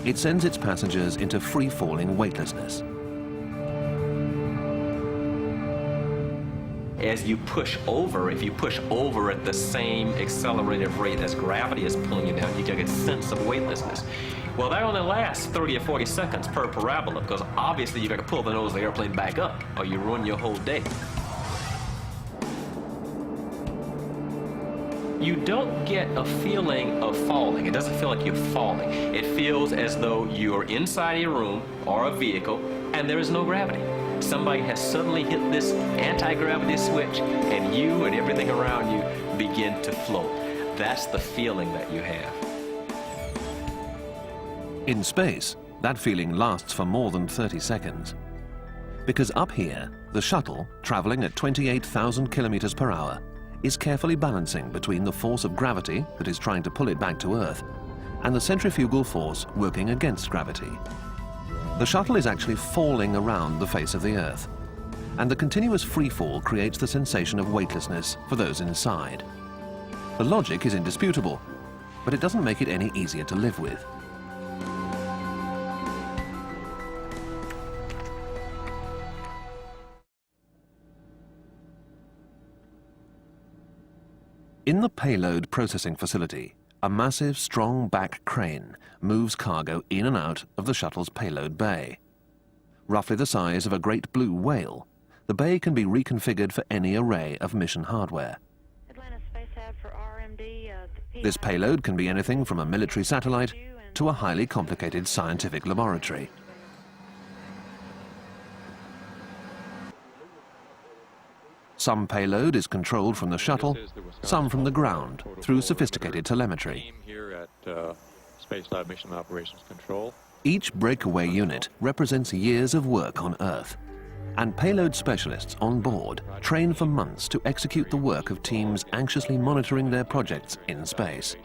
it sends its passengers into free-falling weightlessness. As you push over, if you push over at the same accelerated rate as gravity is pulling you down, you get a sense of weightlessness. Well, that only lasts 30 or 40 seconds per parabola, because obviously you got to pull the nose of the airplane back up or you ruin your whole day. You don't get a feeling of falling. It doesn't feel like you're falling. It feels as though you're inside a room or a vehicle and there is no gravity. Somebody has suddenly hit this anti-gravity switch and you and everything around you begin to float. That's the feeling that you have. In space, that feeling lasts for more than 30 seconds. Because up here, the shuttle, traveling at 28,000 kilometers per hour, is carefully balancing between the force of gravity that is trying to pull it back to Earth and the centrifugal force working against gravity. The shuttle is actually falling around the face of the Earth, and the continuous free fall creates the sensation of weightlessness for those inside. The logic is indisputable, but it doesn't make it any easier to live with. In the payload processing facility, a massive, strong back crane moves cargo in and out of the shuttle's payload bay. Roughly the size of a great blue whale, the bay can be reconfigured for any array of mission hardware. This payload can be anything from a military satellite to a highly complicated scientific laboratory. Some payload is controlled from the shuttle, some from the ground through sophisticated telemetry. Here at Space Lab Mission Operations Control. Each breakaway unit represents years of work on Earth, and payload specialists on board train for months to execute the work of teams anxiously monitoring their projects in space.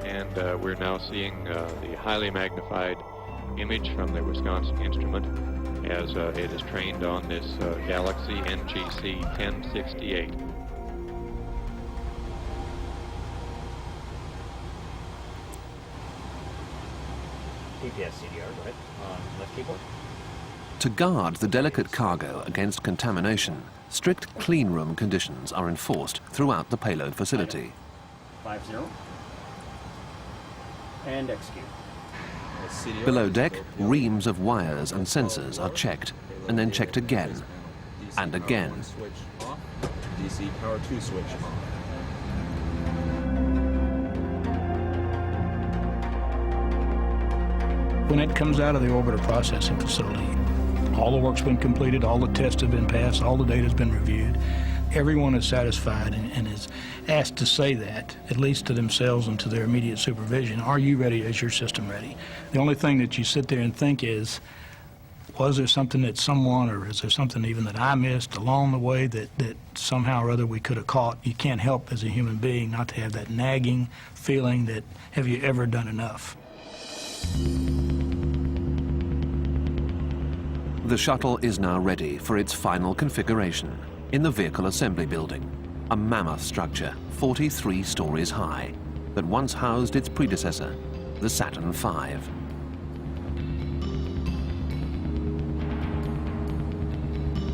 And we're now seeing the highly magnified image from the Wisconsin instrument as it is trained on this Galaxy NGC 1068. GPS CDR, go ahead, on left keyboard. To guard the delicate cargo against contamination, strict cleanroom conditions are enforced throughout the payload facility. 50. And execute. Below deck, reams of wires and sensors are checked, and then checked again, and again. DC power 2 switch on. When it comes out of the orbiter processing facility, all the work's been completed, all the tests have been passed, all the data's been reviewed. Everyone is satisfied and is asked to say that, at least to themselves and to their immediate supervision. Are you ready? Is your system ready? The only thing that you sit there and think is, was there something that someone, or is there something even that I missed along the way that somehow or other we could have caught? You can't help as a human being not to have that nagging feeling that, have you ever done enough? The shuttle is now ready for its final configuration in the Vehicle Assembly Building, a mammoth structure 43 stories high that once housed its predecessor, the Saturn V.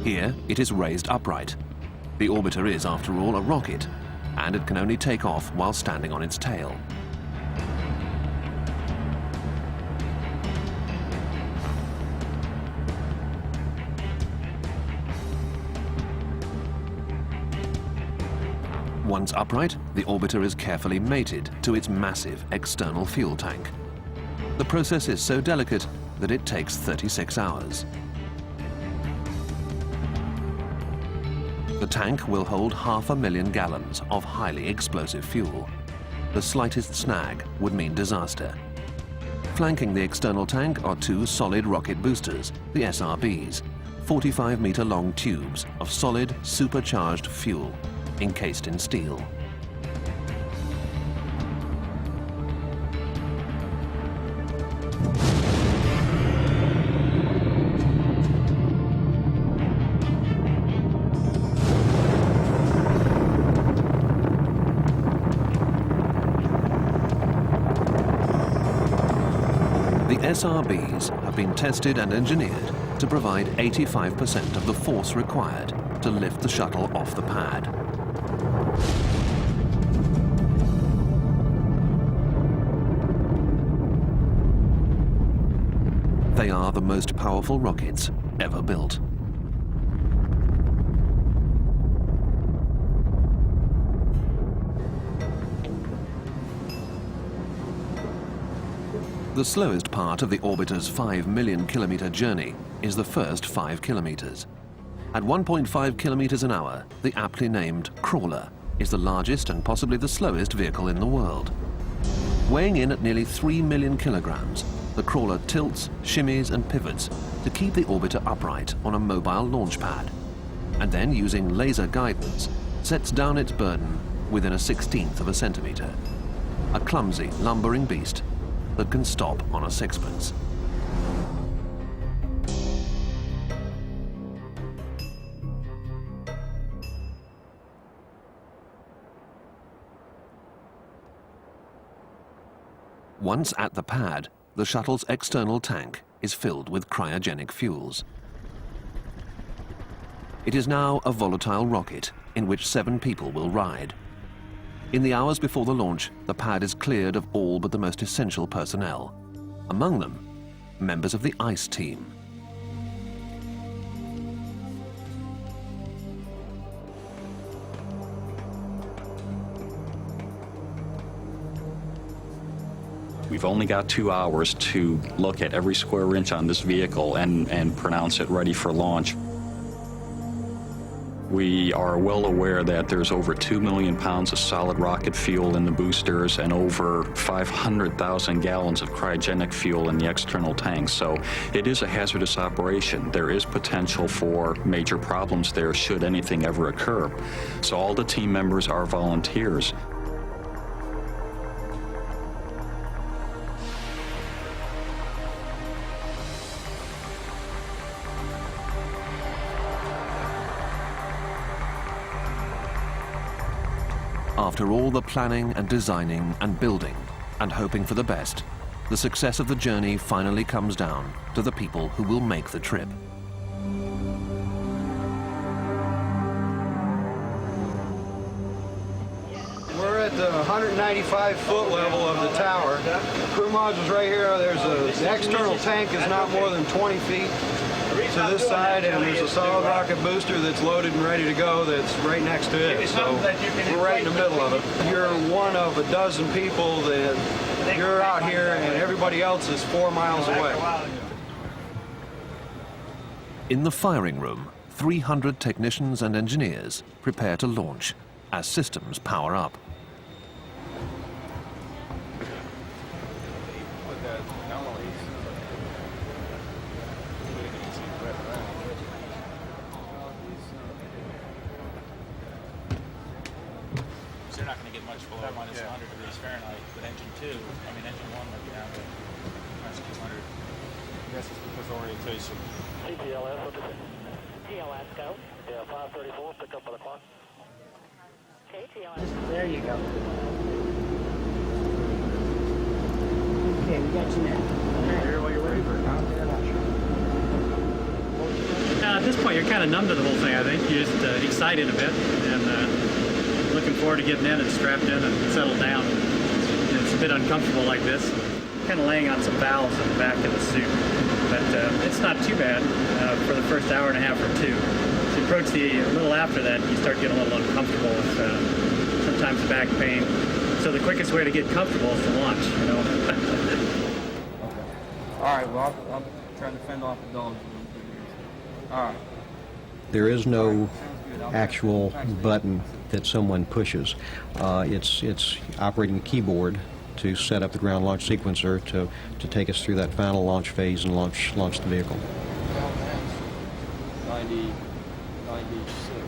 Here, it is raised upright. The orbiter is, after all, a rocket, and it can only take off while standing on its tail. Once upright, the orbiter is carefully mated to its massive external fuel tank. The process is so delicate that it takes 36 hours. The tank will hold 500,000 gallons of highly explosive fuel. The slightest snag would mean disaster. Flanking the external tank are two solid rocket boosters, the SRBs, 45-meter-long tubes of solid, supercharged fuel, encased in steel. SRBs have been tested and engineered to provide 85% of the force required to lift the shuttle off the pad. They are the most powerful rockets ever built. The slowest part of the orbiter's 5 million kilometer journey is the first 5 kilometers. At 1.5 kilometers an hour, the aptly named Crawler is the largest and possibly the slowest vehicle in the world. Weighing in at nearly 3 million kilograms, the Crawler tilts, shimmies and pivots to keep the orbiter upright on a mobile launch pad, and then using laser guidance, sets down its burden within a 1/16 of a centimeter. A clumsy, lumbering beast that can stop on a sixpence. Once at the pad, the shuttle's external tank is filled with cryogenic fuels. It is now a volatile rocket in which 7 people will ride. In the hours before the launch, the pad is cleared of all but the most essential personnel. Among them, members of the ICE team. We've only got 2 hours to look at every square inch on this vehicle and pronounce it ready for launch. We are well aware that there's over 2 million pounds of solid rocket fuel in the boosters and over 500,000 gallons of cryogenic fuel in the external tanks. So it is a hazardous operation. There is potential for major problems there should anything ever occur. So all the team members are volunteers. After all the planning and designing and building and hoping for the best, the success of the journey finally comes down to the people who will make the trip. We're at the 195-foot level of the tower. Crew module's right here. The external tank is not more than 20 feet to this side, and there's a solid rocket booster that's loaded and ready to go that's right next to it. So we're right in the middle of it. You're one of a dozen people that you're out here, and everybody else is 4 miles away. In the firing room, 300 technicians and engineers prepare to launch as systems power up. They're not going to get much below minus 100 degrees Fahrenheit, but engine 2, engine 1 might be down to minus 200. I guess it's because of orientation. TLS, TLS, go. Yeah, 534, pick up by the clock. Okay, TLS. There you go. Okay, we got you now. Here while you're ready for a count. At this point, you're kind of numb to the whole thing, I think. You're just excited a bit and looking forward to getting in and strapped in and settled down. It's a bit uncomfortable like this. Kind of laying on some valves in the back of the suit. But it's not too bad for the first hour and a half or 2. As you approach a little after that, you start getting a little uncomfortable with sometimes back pain. So the quickest way to get comfortable is to launch, you know. All right, well, I'm trying to fend off the dogs. All right. There is no actual button that someone pushes. It's operating the keyboard to set up the ground launch sequencer to take us through that final launch phase and launch the vehicle. 90, 96,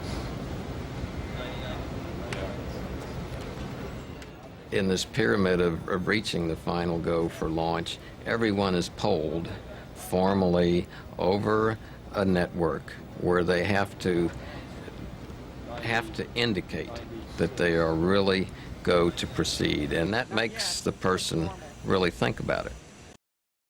99. In this pyramid of reaching the final go for launch, everyone is polled formally over a network where they have to indicate that they are really go to proceed, and that makes the person really think about it.